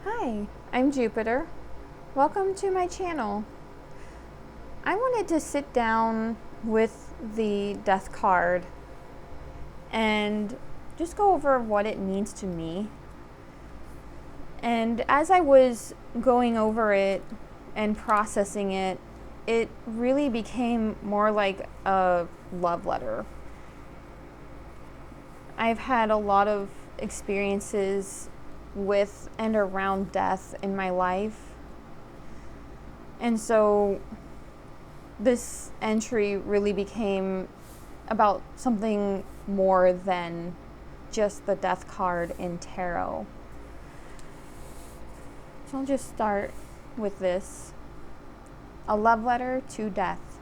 Hi, I'm Jupiter. Welcome to my channel. I wanted to sit down with the death card and just go over what it means to me. And as I was going over it and processing it, it really became more like a love letter. I've had a lot of experiences with and around death in my life. And so this entry really became about something more than just the death card in tarot. So I'll just start with this. A love letter to death.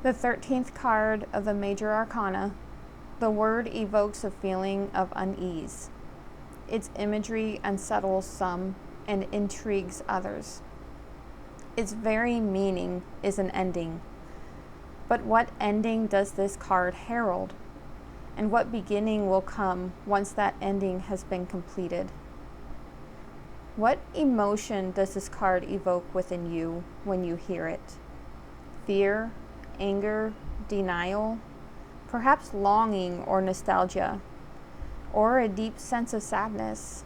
The 13th card of the Major Arcana. The word evokes a feeling of unease. Its imagery unsettles some and intrigues others. Its very meaning is an ending. But what ending does this card herald? And what beginning will come once that ending has been completed? What emotion does this card evoke within you when you hear it? Fear, anger, denial, perhaps longing or nostalgia, or a deep sense of sadness.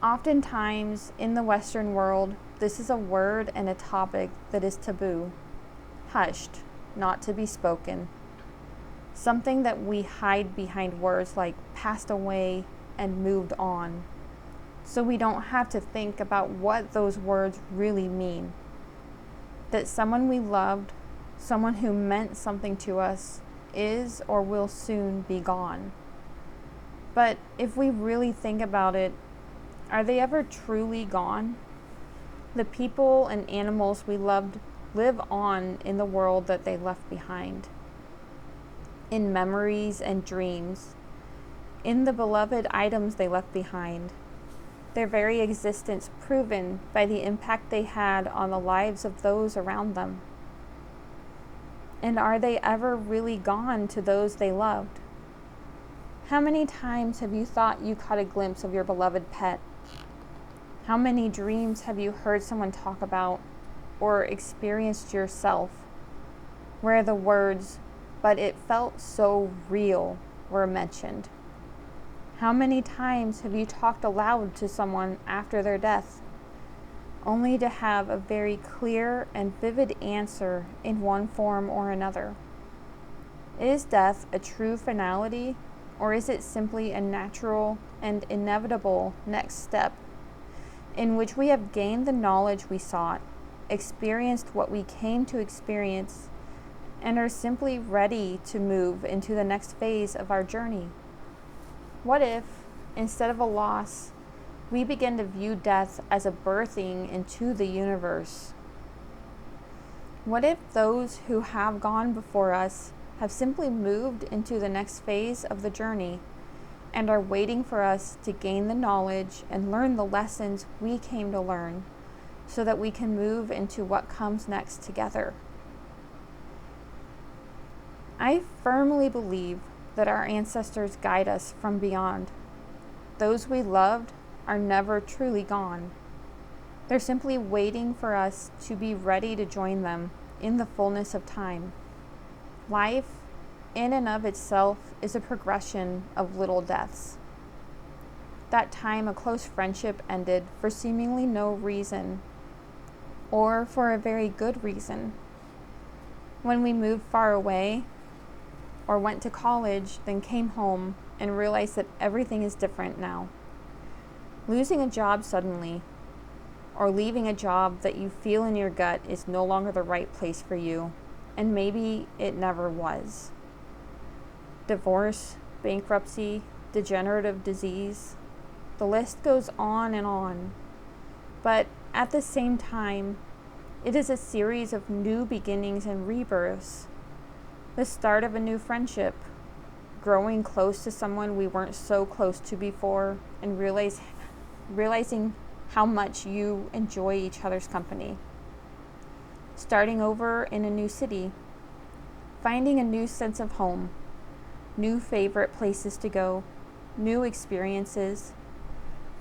Oftentimes, in the Western world, this is a word and a topic that is taboo, hushed, not to be spoken. Something that we hide behind words like passed away and moved on, so we don't have to think about what those words really mean. That someone we loved, someone who meant something to us, is or will soon be gone. But if we really think about it, are they ever truly gone? The people and animals we loved live on in the world that they left behind, in memories and dreams, in the beloved items they left behind, their very existence proven by the impact they had on the lives of those around them. And are they ever really gone to those they loved? How many times have you thought you caught a glimpse of your beloved pet? How many dreams have you heard someone talk about or experienced yourself where the words, "but it felt so real," were mentioned? How many times have you talked aloud to someone after their death, only to have a very clear and vivid answer in one form or another? Is death a true finality, or is it simply a natural and inevitable next step in which we have gained the knowledge we sought, experienced what we came to experience, and are simply ready to move into the next phase of our journey? What if, instead of a loss, we begin to view death as a birthing into the universe? What if those who have gone before us have simply moved into the next phase of the journey and are waiting for us to gain the knowledge and learn the lessons we came to learn so that we can move into what comes next together? I firmly believe that our ancestors guide us from beyond. Those we loved are never truly gone. They're simply waiting for us to be ready to join them in the fullness of time. Life, in and of itself, is a progression of little deaths. That time a close friendship ended for seemingly no reason, or for a very good reason. When we moved far away, or went to college, then came home and realized that everything is different now. Losing a job suddenly, or leaving a job that you feel in your gut is no longer the right place for you, and maybe it never was. Divorce, bankruptcy, degenerative disease, the list goes on and on. But at the same time, it is a series of new beginnings and rebirths. The start of a new friendship, growing close to someone we weren't so close to before, and realizing how much you enjoy each other's company. Starting over in a new city, finding a new sense of home, new favorite places to go, new experiences,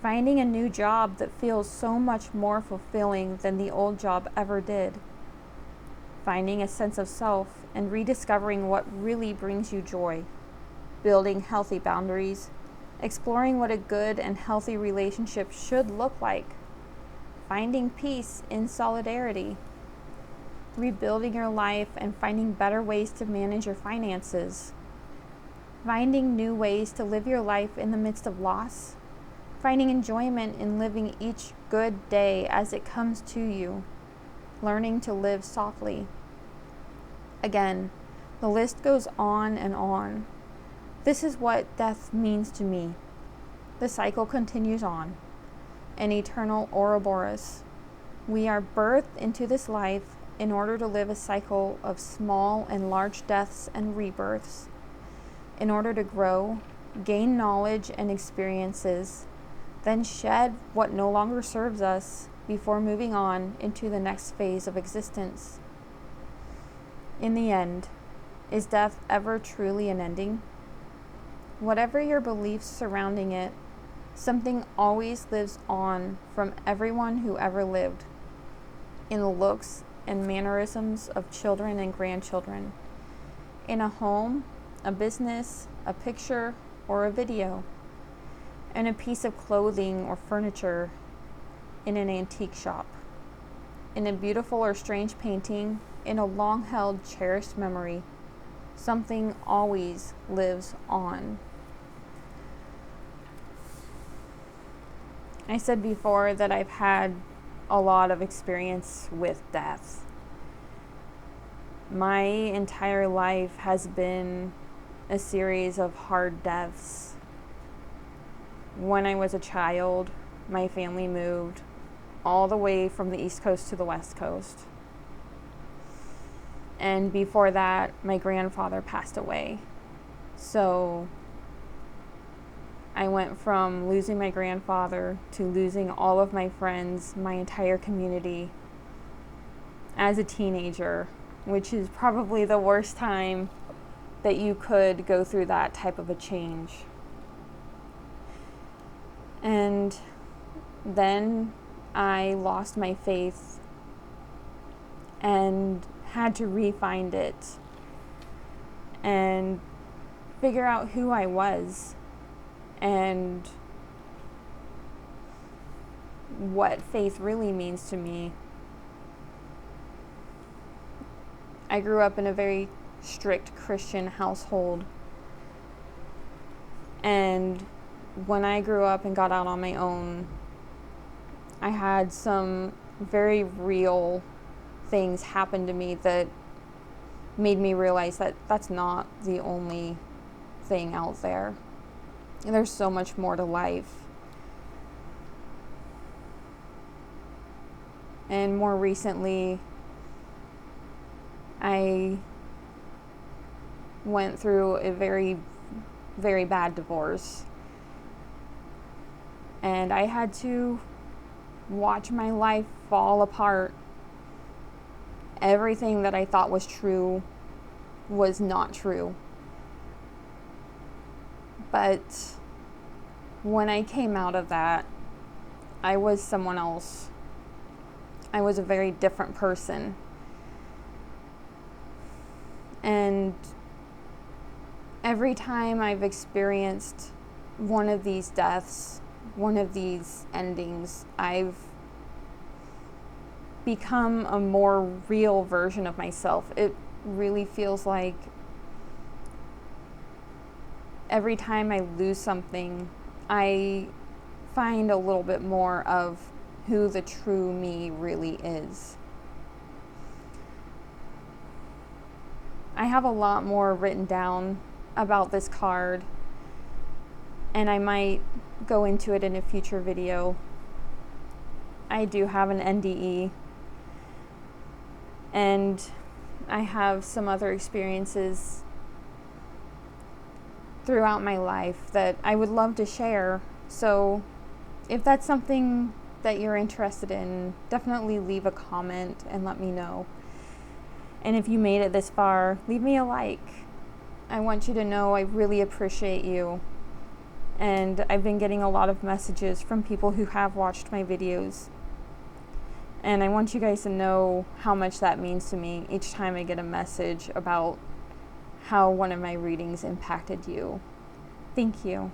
finding a new job that feels so much more fulfilling than the old job ever did, finding a sense of self and rediscovering what really brings you joy, building healthy boundaries, exploring what a good and healthy relationship should look like, finding peace in solidarity, rebuilding your life and finding better ways to manage your finances, finding new ways to live your life in the midst of loss, finding enjoyment in living each good day as it comes to you, learning to live softly. Again, the list goes on and on. This is what death means to me. The cycle continues on, an eternal Ouroboros. We are birthed into this life in order to live a cycle of small and large deaths and rebirths, in order to grow, gain knowledge and experiences, then shed what no longer serves us before moving on into the next phase of existence. In the end, is death ever truly an ending? Whatever your beliefs surrounding it, something always lives on from everyone who ever lived, in the looks and mannerisms of children and grandchildren, in a home, a business, a picture, or a video, in a piece of clothing or furniture, in an antique shop, in a beautiful or strange painting, in a long-held, cherished memory. Something always lives on. I said before that I've had a lot of experience with death. My entire life has been a series of hard deaths. When I was a child, my family moved all the way from the East Coast to the West Coast. And before that, my grandfather passed away. So I went from losing my grandfather to losing all of my friends, my entire community, as a teenager, which is probably the worst time that you could go through that type of a change. And then I lost my faith and had to re-find it and figure out who I was and what faith really means to me. I grew up in a very strict Christian household, and when I grew up and got out on my own, I had some very real things happen to me that made me realize that that's not the only thing out there. And there's so much more to life. And more recently, I went through a very, very bad divorce. And I had to watch my life fall apart. Everything that I thought was true was not true. But when I came out of that, I was someone else. I was a very different person. And every time I've experienced one of these deaths, one of these endings, I've become a more real version of myself. It really feels like every time I lose something, I find a little bit more of who the true me really is. I have a lot more written down about this card, and I might go into it in a future video. I do have an NDE, and I have some other experiences throughout my life that I would love to share. So if that's something that you're interested in, definitely leave a comment and let me know. And if you made it this far, leave me a like. I want you to know I really appreciate you. And I've been getting a lot of messages from people who have watched my videos. And I want you guys to know how much that means to me each time I get a message about how one of my readings impacted you. Thank you.